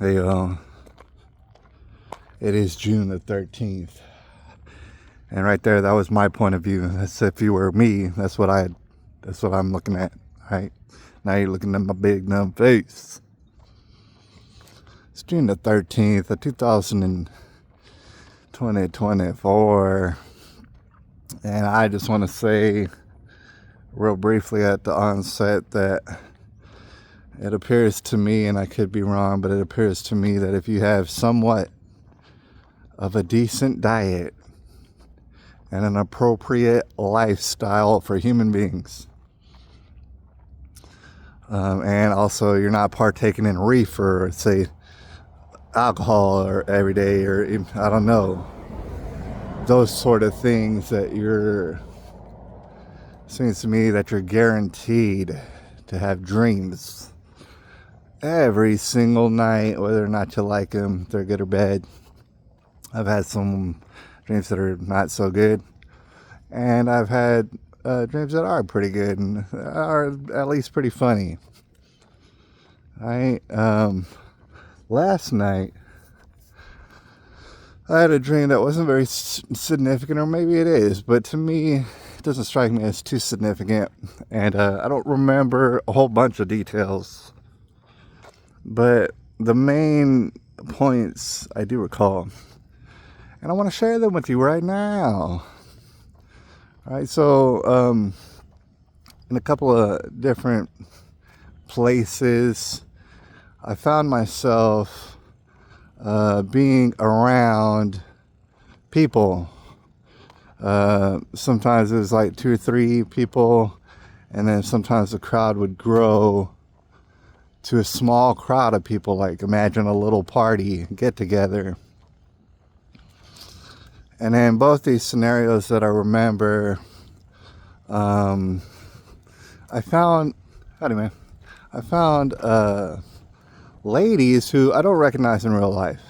Hey, it is June the 13th. And right there, that was my point of view. That's if you were me, that's what I'm looking at, right? Now you're looking at my big numb face. It's June the 13th of 2024. And I just want to say real briefly at the onset that it appears to me, and I could be wrong, but it appears to me that if you have somewhat of a decent diet and an appropriate lifestyle for human beings, and also you're not partaking in reefer or say alcohol or every day, or I don't know, those sort of things, that seems to me that you're guaranteed to have dreams every single night, whether or not you like them, if they're good or bad. I've had some dreams that are not so good, and I've had dreams that are pretty good and are at least pretty funny. Last night I had a dream that wasn't very significant, or maybe it is, but to me it doesn't strike me as too significant, and I don't remember a whole bunch of details, but the main points I do recall, and I want to share them with you right now. All right, so in a couple of different places, I found myself being around people. Sometimes it was like 2 or 3 people, and then sometimes the crowd would grow to a small crowd of people, like imagine a little party, get together. And then both these scenarios that I remember, I found ladies who I don't recognize in real life.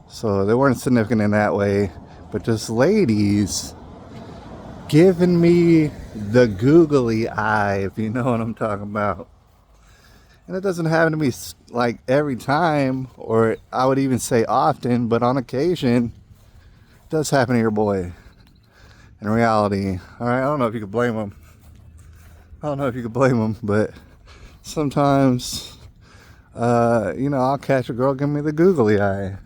So they weren't significant in that way, but just ladies giving me the googly eye, if you know what I'm talking about. And it doesn't happen to me like every time, or I would even say often, but on occasion, it does happen to your boy. In reality, all right, I don't know if you could blame him. But sometimes, I'll catch a girl giving me the googly eye.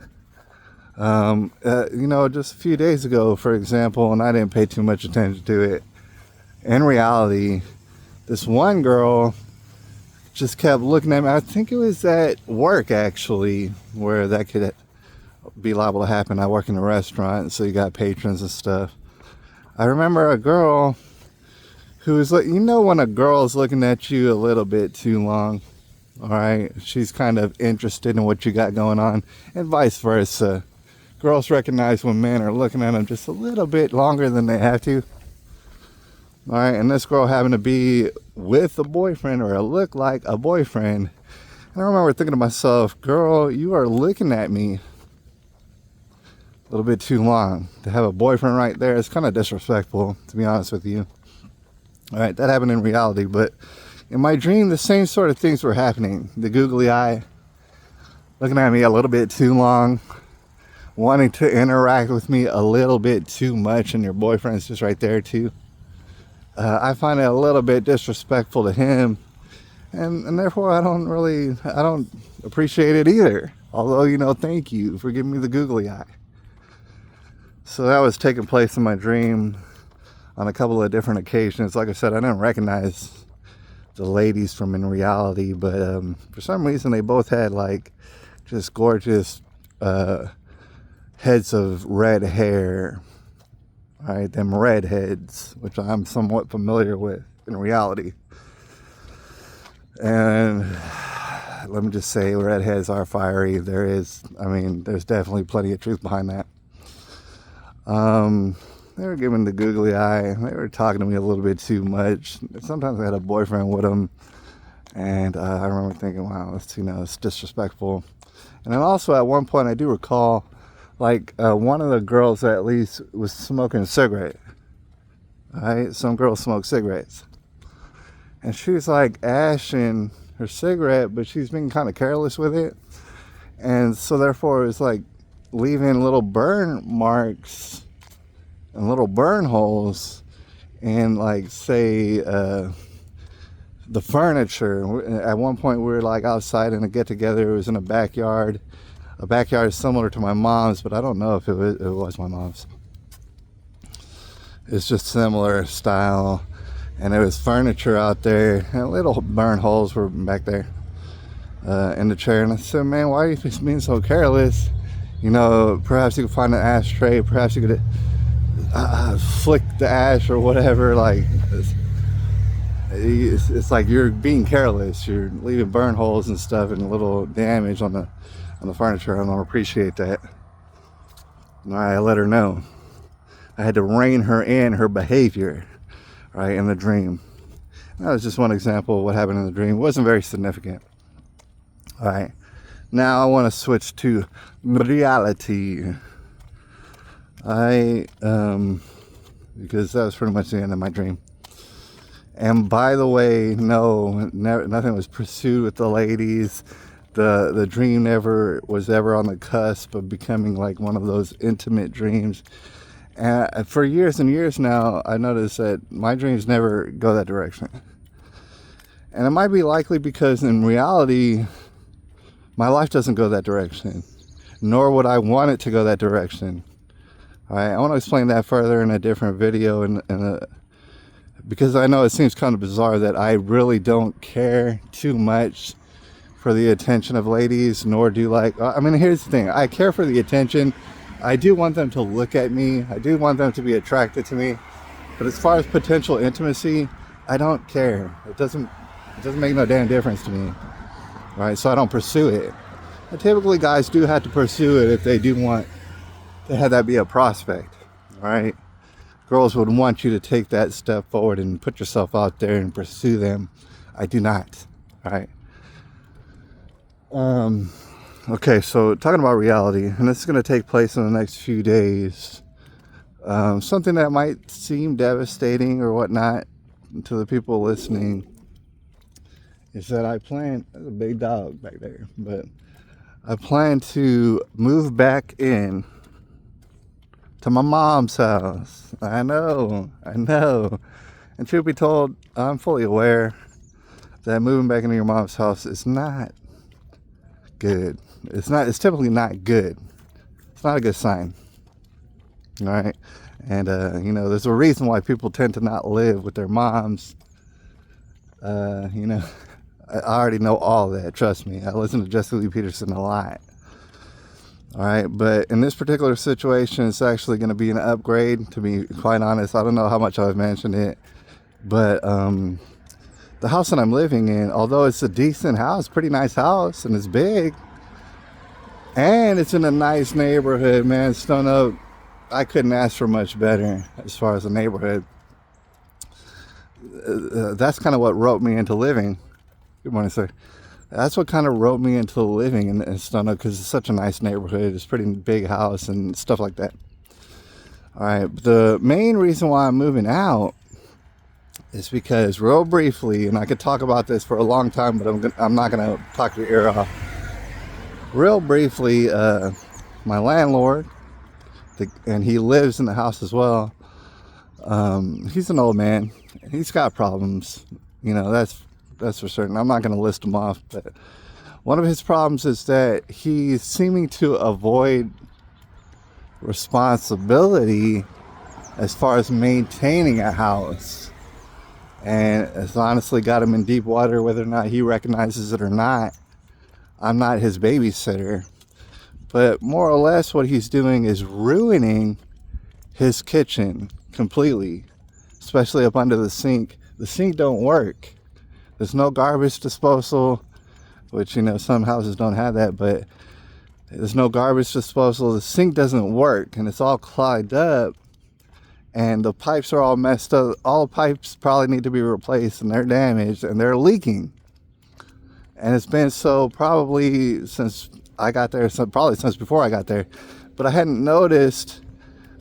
Just a few days ago, for example, and I didn't pay too much attention to it. In reality, this one girl just kept looking at me. I think it was at work, actually, where that could be liable to happen. I work in a restaurant, so you got patrons and stuff. I remember a girl who was like, when a girl is looking at you a little bit too long, all right, she's kind of interested in what you got going on, and vice versa. Girls recognize when men are looking at them just a little bit longer than they have to. All right, and this girl happened to be with a boyfriend, or look like a boyfriend. And I remember thinking to myself, girl, you are looking at me a little bit too long. To have a boyfriend right there is kind of disrespectful, to be honest with you. All right, that happened in reality, but in my dream, the same sort of things were happening. The googly eye, looking at me a little bit too long, wanting to interact with me a little bit too much, and your boyfriend's just right there too. I find it a little bit disrespectful to him, and therefore I don't appreciate it either. Although, thank you for giving me the googly eye. So that was taking place in my dream on a couple of different occasions. Like I said, I didn't recognize the ladies from in reality, but for some reason they both had like just gorgeous heads of red hair. All right, them redheads, which I'm somewhat familiar with in reality. And let me just say, redheads are fiery. There's definitely plenty of truth behind that. They were giving the googly eye. They were talking to me a little bit too much. Sometimes I had a boyfriend with them, and I remember thinking, wow, it's disrespectful. And then also at one point, I do recall, one of the girls at least was smoking a cigarette. All right, some girls smoke cigarettes, and she was like ashing her cigarette, but she's being kind of careless with it. And so therefore it's like leaving little burn marks and little burn holes in, like, say, the furniture. At one point we were like outside in a get together. It was in a backyard similar to my mom's, but I don't know if it was my mom's. It's just similar style, and there was furniture out there and little burn holes were back there in the chair. And I said, man, why are you being so careless? You know, perhaps you could find an ashtray, perhaps you could flick the ash or whatever. Like, it's like you're being careless. You're leaving burn holes and stuff and a little damage on the furniture. I don't appreciate that. All right, I let her know. I had to rein her in her behavior, right, in the dream. That was just one example of what happened in the dream. It wasn't very significant. All right, now I want to switch to reality. Because that was pretty much the end of my dream. And by the way, no, nothing was pursued with the ladies. The dream never was ever on the cusp of becoming like one of those intimate dreams. And for years and years now, I noticed that my dreams never go that direction. And it might be likely because in reality, my life doesn't go that direction, nor would I want it to go that direction. All right, I want to explain that further in a different video, because I know it seems kind of bizarre that I really don't care too much for the attention of ladies, nor do I mean, here's the thing. I care for the attention. I do want them to look at me. I do want them to be attracted to me. But as far as potential intimacy, I don't care. It doesn't make no damn difference to me. All right, so I don't pursue it. And typically guys do have to pursue it if they do want to have that be a prospect. All right. Girls would want you to take that step forward and put yourself out there and pursue them. I do not. All right. Okay, so talking about reality, and this is going to take place in the next few days. Something that might seem devastating or whatnot to the people listening is that I plan, there's a big dog back there, but I plan to move back in to my mom's house. I know. And truth be told, I'm fully aware that moving back into your mom's house is not good. It's typically not good. It's not a good sign. All right. And, there's a reason why people tend to not live with their moms. I already know all that. Trust me. I listen to Jesse Lee Peterson a lot. All right. But in this particular situation, it's actually going to be an upgrade, to be quite honest. I don't know how much I've mentioned it, but, the house that I'm living in, although it's a decent house, pretty nice house, and it's big, and it's in a nice neighborhood, man. Stone Oak, I couldn't ask for much better as far as the neighborhood. That's kind of what roped me into living. Good morning, sir. That's what kind of roped me into living in Stone Oak, because it's such a nice neighborhood. It's a pretty big house and stuff like that. All right, the main reason why I'm moving out is because, real briefly, and I could talk about this for a long time, but I'm not going to talk your ear off. Real briefly, my landlord, and he lives in the house as well. He's an old man. He's got problems. That's for certain. I'm not going to list them off, but one of his problems is that he's seeming to avoid responsibility as far as maintaining a house. And it's honestly got him in deep water, whether or not he recognizes it or not. I'm not his babysitter. But more or less what he's doing is ruining his kitchen completely, especially up under the sink. The sink don't work. There's no garbage disposal, which, some houses don't have that, but there's no garbage disposal. The sink doesn't work, and it's all clogged up. And the pipes are all messed up. All pipes probably need to be replaced, and they're damaged, and they're leaking. And it's been so probably since I got there, probably since before I got there. But I hadn't noticed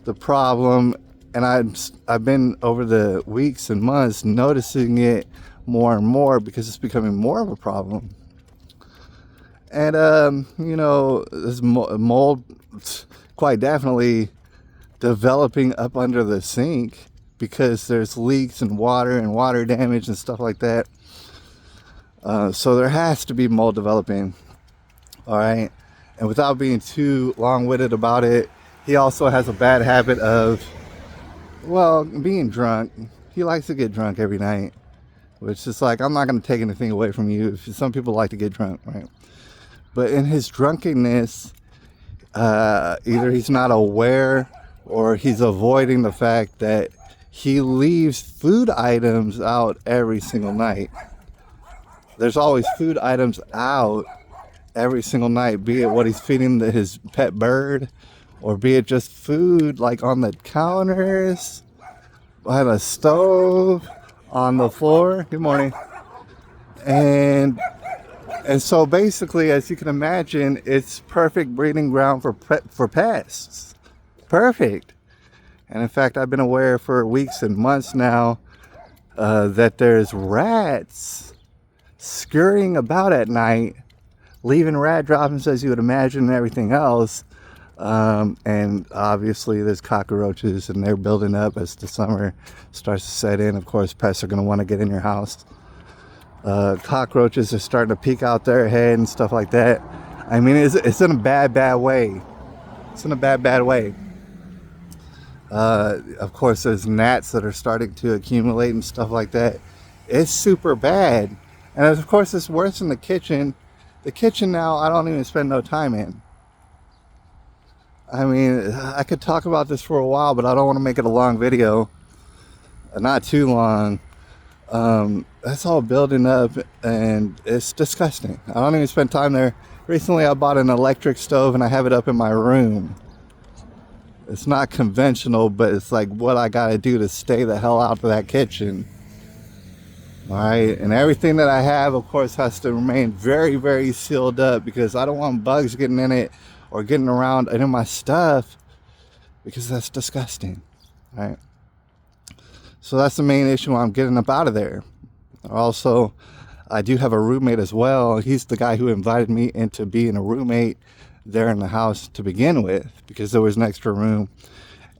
the problem, and I've been over the weeks and months noticing it more and more because it's becoming more of a problem. And, you know, this mold quite definitely developing up under the sink because there's leaks and water damage and stuff like that. So there has to be mold developing. All right. And without being too long-winded about it, he also has a bad habit of, well, being drunk. He likes to get drunk every night, which is like, I'm not going to take anything away from you. Some people like to get drunk, right? But in his drunkenness, either he's not aware or he's avoiding the fact that he leaves food items out every single night. There's always food items out every single night, be it what he's feeding his pet bird, or be it just food like on the counters, by the stove, on the floor. Good morning. And so basically, as you can imagine, it's perfect breeding ground for pests. Perfect. And in fact, I've been aware for weeks and months now that there's rats scurrying about at night, leaving rat droppings, as you would imagine, and everything else. And obviously there's cockroaches, and they're building up as the summer starts to set in. Of course, pests are going to want to get in your house. Cockroaches are starting to peek out their head and stuff like that. I mean, it's in a bad way. It's in a bad way. Of course, there's gnats that are starting to accumulate and stuff like that. It's super bad. And of course, it's worse in the kitchen. The kitchen now, I don't even spend no time in. I mean, I could talk about this for a while, but I don't want to make it a long video. Not too long. That's all building up, and it's disgusting. I don't even spend time there. Recently, I bought an electric stove, and I have it up in my room. It's not conventional, but it's like what I got to do to stay the hell out of that kitchen. All right, and everything that I have, of course, has to remain very, very sealed up because I don't want bugs getting in it or getting around and in my stuff, because that's disgusting. All right. So that's the main issue. I'm getting up out of there. Also, I do have a roommate as well. He's the guy who invited me into being a roommate there in the house to begin with, because there was an extra room,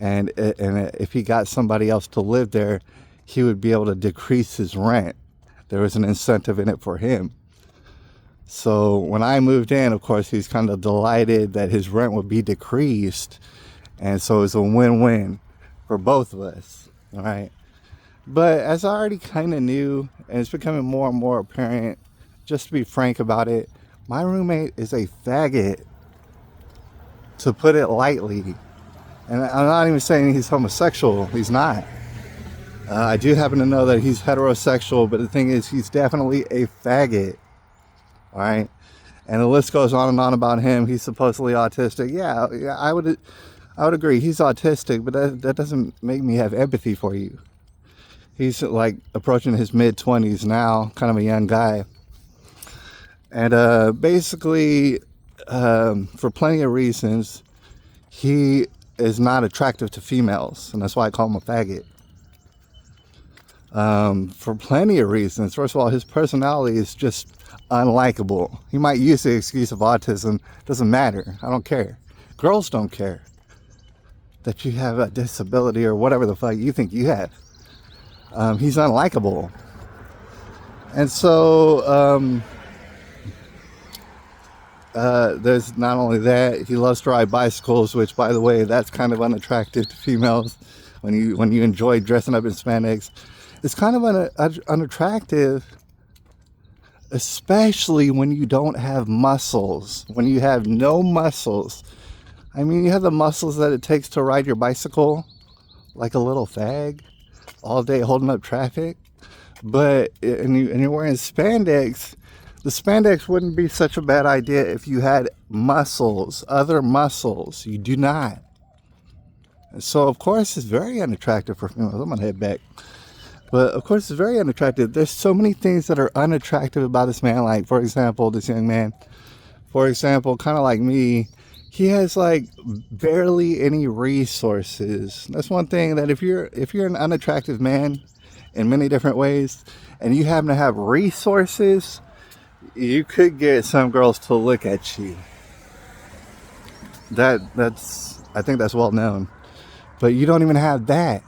and if he got somebody else to live there, he would be able to decrease his rent. There was an incentive in it for him. So when I moved in, of course, he's kind of delighted that his rent would be decreased, and so it's a win-win for both of us. All right. But as I already kind of knew, and it's becoming more and more apparent, just to be frank about it, my roommate is a faggot, to put it lightly. And I'm not even saying he's homosexual. He's not. I do happen to know that he's heterosexual, but the thing is, he's definitely a faggot. All right? And the list goes on and on about him. He's supposedly autistic. Yeah, I would agree. He's autistic, but that doesn't make me have empathy for you. He's like approaching his mid-20s now, kind of a young guy. And basically, for plenty of reasons, he is not attractive to females. And that's why I call him a faggot. For plenty of reasons. First of all, his personality is just unlikable. He might use the excuse of autism. Doesn't matter. I don't care. Girls don't care that you have a disability or whatever the fuck you think you have. He's unlikable. And so there's not only that, he loves to ride bicycles, which, by the way, that's kind of unattractive to females. When you enjoy dressing up in spandex, it's kind of unattractive, especially when you don't have muscles, when you have no muscles. I mean, you have the muscles that it takes to ride your bicycle like a little fag all day holding up traffic, and you're wearing spandex. The spandex wouldn't be such a bad idea if you had muscles, other muscles. You do not. And so, of course, it's very unattractive for females. I'm going to head back. But, of course, it's very unattractive. There's so many things that are unattractive about this man. Like, for example, this young man, for example, kind of like me, he has, like, barely any resources. That's one thing, that if you're an unattractive man in many different ways, and you happen to have resources, You could get some girls to look at you. I think that's well known. But you don't even have that.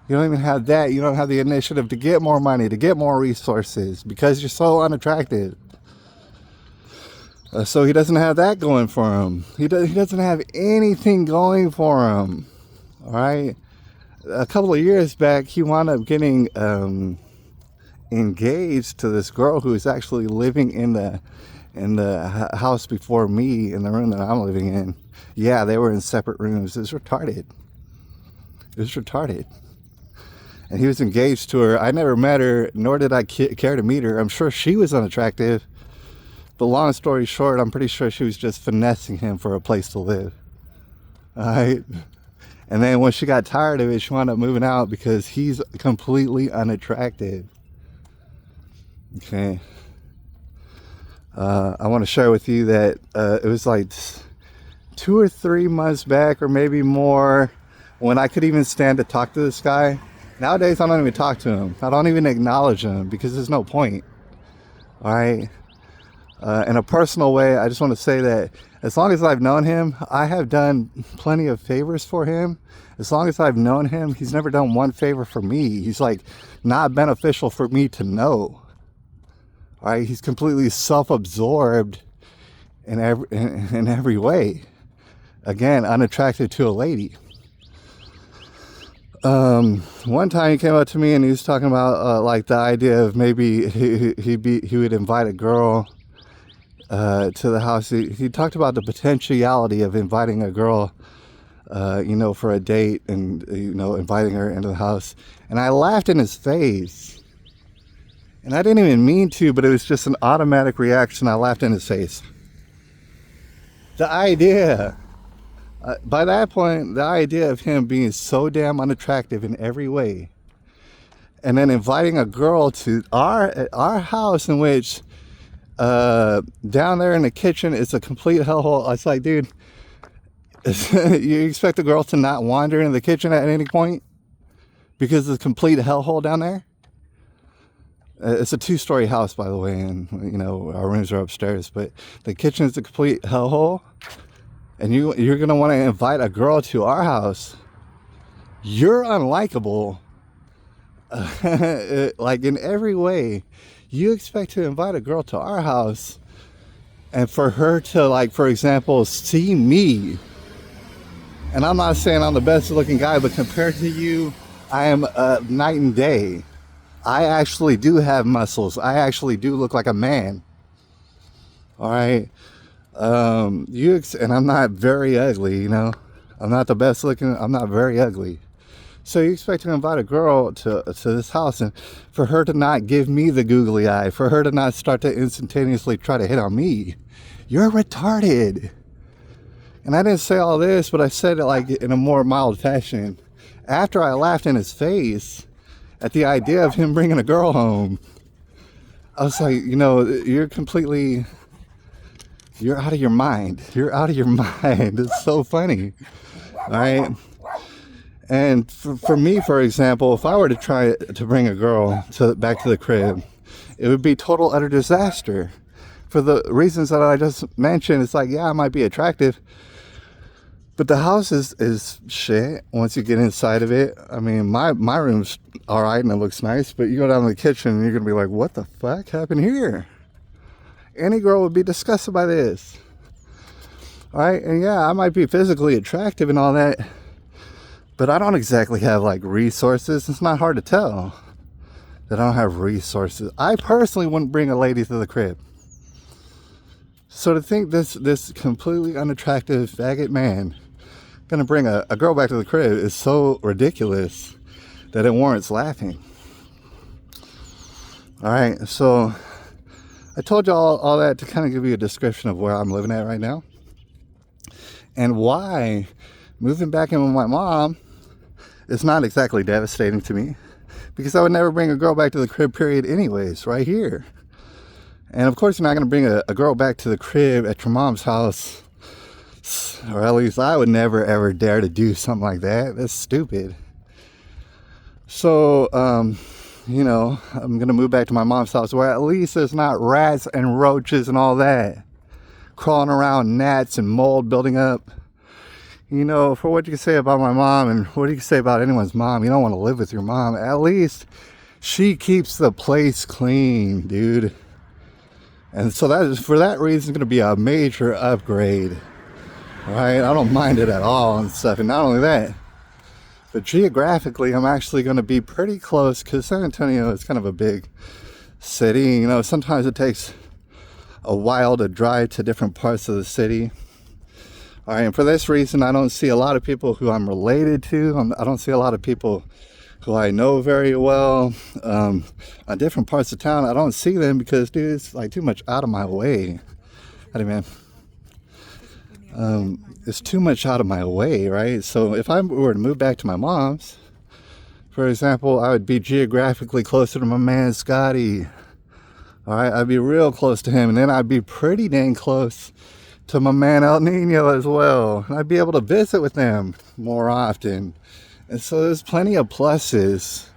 You don't even have that. You don't have the initiative to get more money, to get more resources, because you're so unattractive. So he doesn't have that going for him. He doesn't have anything going for him. All right. A couple of years back, he wound up getting engaged to this girl who is actually living in the house before me, in the room that I'm living in. Yeah, they were in separate rooms. It was retarded. And he was engaged to her. I never met her, nor did I care to meet her. I'm sure she was unattractive. But long story short, I'm pretty sure she was just finessing him for a place to live. All right. And then when she got tired of it, she wound up moving out because he's completely unattractive. Okay. I want to share with you that it was like 2 or 3 months back, or maybe more, when I could even stand to talk to this guy. Nowadays, I don't even talk to him. I don't even acknowledge him because there's no point. All right. In a personal way, I just want to say that as long as I've known him, I have done plenty of favors for him. As long as I've known him, he's never done one favor for me. He's like not beneficial for me to know. All right, he's completely self-absorbed in every way. Again, unattracted to a lady. One time he came up to me and he was talking about like the idea of maybe he would invite a girl to the house. He talked about the potentiality of inviting a girl, for a date, and inviting her into the house. And I laughed in his face. And I didn't even mean to, but it was just an automatic reaction. I laughed in his face. The idea, by that point, the idea of him being so damn unattractive in every way, and then inviting a girl to our house, in which down there in the kitchen is a complete hellhole. It's like, dude, you expect a girl to not wander into the kitchen at any point because it's a complete hellhole down there? It's a 2-story house, by the way, and our rooms are upstairs, but the kitchen is a complete hellhole. And you're gonna want to invite a girl to our house. You're unlikable, like in every way. You expect to invite a girl to our house, and for her to, like, for example, see me. And I'm not saying I'm the best looking guy, but compared to you, I am night and day. I actually do have muscles. I actually do look like a man. All right. And I'm not very ugly, I'm not the best looking. I'm not very ugly. So you expect to invite a girl to this house, and for her to not give me the googly eye, for her to not start to instantaneously try to hit on me. You're retarded. And I didn't say all this, but I said it like in a more mild fashion. After I laughed in his face at the idea of him bringing a girl home, I was like, you're out of your mind. You're out of your mind. It's so funny. All right. And for me, for example, if I were to try to bring a girl back to the crib, it would be total utter disaster. For the reasons that I just mentioned. It's like, yeah, I might be attractive, but the house is shit once you get inside of it. I mean, my room's all right and it looks nice, but you go down to the kitchen and you're going to be like, what the fuck happened here? Any girl would be disgusted by this. All right. And yeah, I might be physically attractive and all that, but I don't exactly have like resources. It's not hard to tell that I don't have resources. I personally wouldn't bring a lady to the crib. So to think this completely unattractive faggot man gonna bring a girl back to the crib is so ridiculous that it warrants laughing. All right, so I told you all that to kind of give you a description of where I'm living at right now, and why moving back in with my mom is not exactly devastating to me, because I would never bring a girl back to the crib, period, anyways, right here. And of course, you're not going to bring a girl back to the crib at your mom's house, or at least I would never ever dare to do something like that. That's stupid. So, you know, I'm going to move back to my mom's house where at least there's not rats and roaches and all that crawling around, gnats and mold building up. You know, for what you can say about my mom and what you can say about anyone's mom, you don't want to live with your mom. At least she keeps the place clean, dude. And so that is, for that reason, going to be a major upgrade. Right? I don't mind it at all and stuff. And not only that, but geographically, I'm actually going to be pretty close because San Antonio is kind of a big city. You know, sometimes it takes a while to drive to different parts of the city. All right, and for this reason, I don't see a lot of people who I'm related to. I don't see a lot of people who I know very well on different parts of town. I don't see them because, dude, it's like too much out of my way. Howdy, man. It's too much out of my way, right? So if I were to move back to my mom's, for example, I would be geographically closer to my man Scotty. All right, I'd be real close to him, and then I'd be pretty dang close to my man El Nino as well. And I'd be able to visit with them more often. And so there's plenty of pluses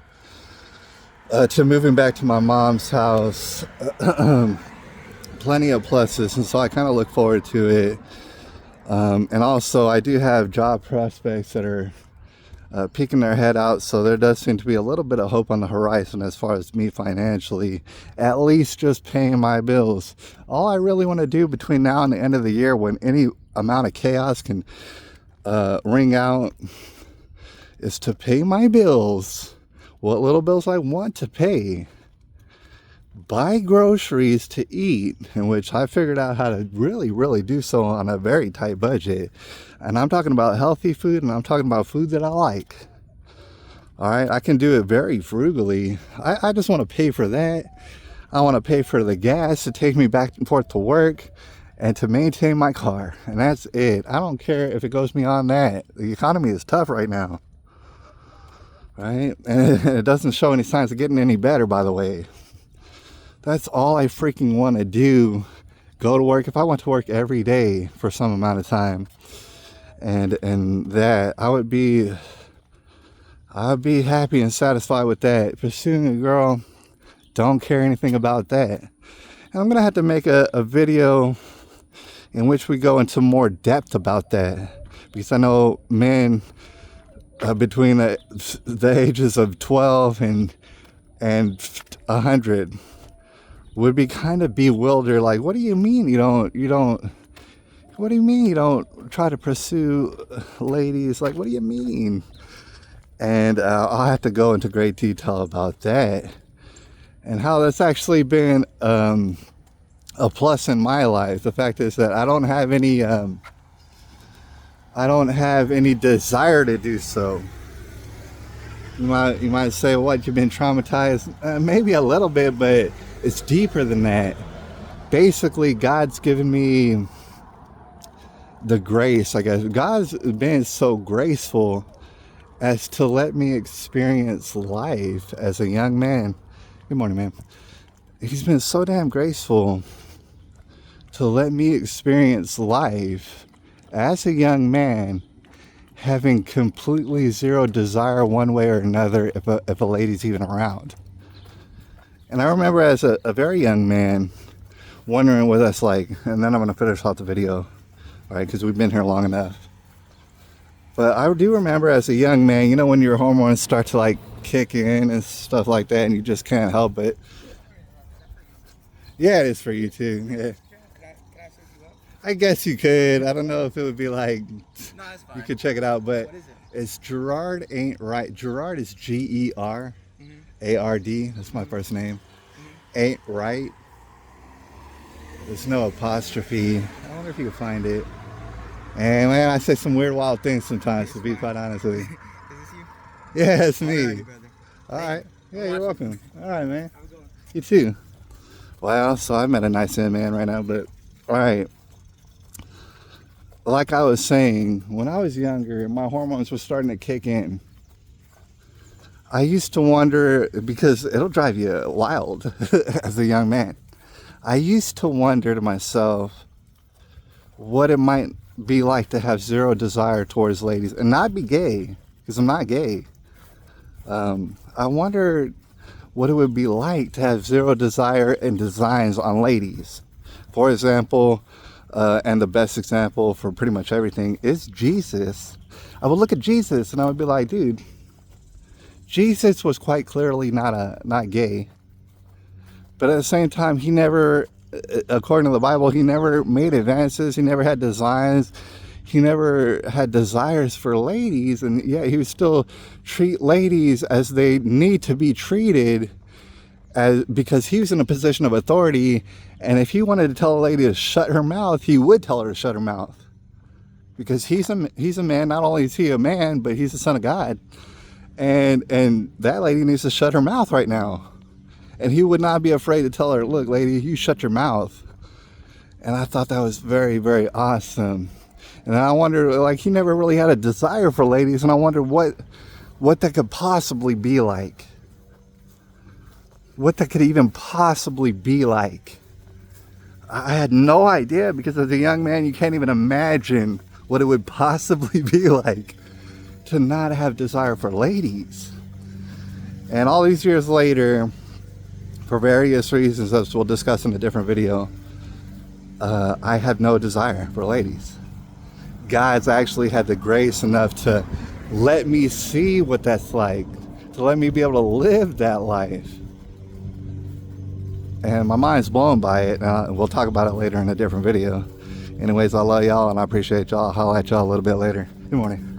to moving back to my mom's house. Plenty of pluses, and so I kind of look forward to it. And also, I do have job prospects that are peeking their head out, so there does seem to be a little bit of hope on the horizon as far as me financially, at least just paying my bills. All I really want to do between now and the end of the year, when any amount of chaos can ring out, is to pay my bills, what little bills I want to pay, buy groceries to eat, in which I figured out how to really do so on a very tight budget. And I'm talking about healthy food, and I'm talking about food that I like. All right, I can do it very frugally. I just want to pay for that. I want to pay for the gas to take me back and forth to work and to maintain my car. And that's it. I don't care if it goes beyond that. The economy is tough right now. Right? And it doesn't show any signs of getting any better, by the way. That's all I freaking want to do. Go to work. If I went to work every day for some amount of time, and that, I'd be happy and satisfied with that. Pursuing a girl, don't care anything about that. And I'm gonna have to make a video in which we go into more depth about that, because I know men between the ages of 12 and 100 would be kind of bewildered, like, what do you mean you don't what do you mean you don't try to pursue ladies? Like, what do you mean? And I'll have to go into great detail about that and how that's actually been a plus in my life. The fact is that I don't have any desire to do so. You might say, what, you've been traumatized? Maybe a little bit, but it's deeper than that. Basically, God's given me the grace, I guess. God's been so graceful as to let me experience life as a young man. Good morning, man. He's been so damn graceful to let me experience life as a young man, having completely zero desire one way or another if a lady's even around. And I remember as a very young man wondering what that's like, and then I'm going to finish off the video, all right, because we've been here long enough. But I do remember as a young man, you know, when your hormones start to like kick in and stuff like that, and you just can't help it. Yeah, it is for you too. Yeah. I guess you could. I don't know if it would be like, no, it's fine. You could check it out, but what is it? It's Gerard Ain't Right. Gerard is Gerard. That's my first name. Ain't Right. There's no apostrophe. I wonder if you can find it. And man, I say some weird, wild things sometimes, to be quite honest with you. Is this you? Yeah, it's me. All right, brother. All right. Yeah, you're welcome. All right, man. How's it going? You too. Well, so I met a nice man right now, but all right. Like I was saying, when I was younger, my hormones were starting to kick in. I used to wonder, because it'll drive you wild as a young man. I used to wonder to myself what it might be like to have zero desire towards ladies and not be gay, because I'm not gay. I wondered what it would be like to have zero desire and designs on ladies. For example, and the best example for pretty much everything is Jesus. I would look at Jesus and I would be like, dude, Jesus was quite clearly not gay. But at the same time, he never, according to the Bible, he never made advances. He never had designs. He never had desires for ladies. And yet he would still treat ladies as they need to be treated, because he was in a position of authority. And if he wanted to tell a lady to shut her mouth, he would tell her to shut her mouth. Because he's a man. Not only is he a man, but he's the son of God. And that lady needs to shut her mouth right now. And he would not be afraid to tell her, look, lady, you shut your mouth. And I thought that was very, very awesome. And I wonder, like, he never really had a desire for ladies. And I wonder what that could possibly be like. What that could even possibly be like. I had no idea, because as a young man, you can't even imagine what it would possibly be like to not have desire for ladies. And all these years later, for various reasons, as we'll discuss in a different video, I have no desire for ladies. God's actually had the grace enough to let me see what that's like, to let me be able to live that life. And my mind's blown by it. We'll talk about it later in a different video. Anyways, I love y'all and I appreciate y'all. I'll holler at y'all a little bit later. Good morning.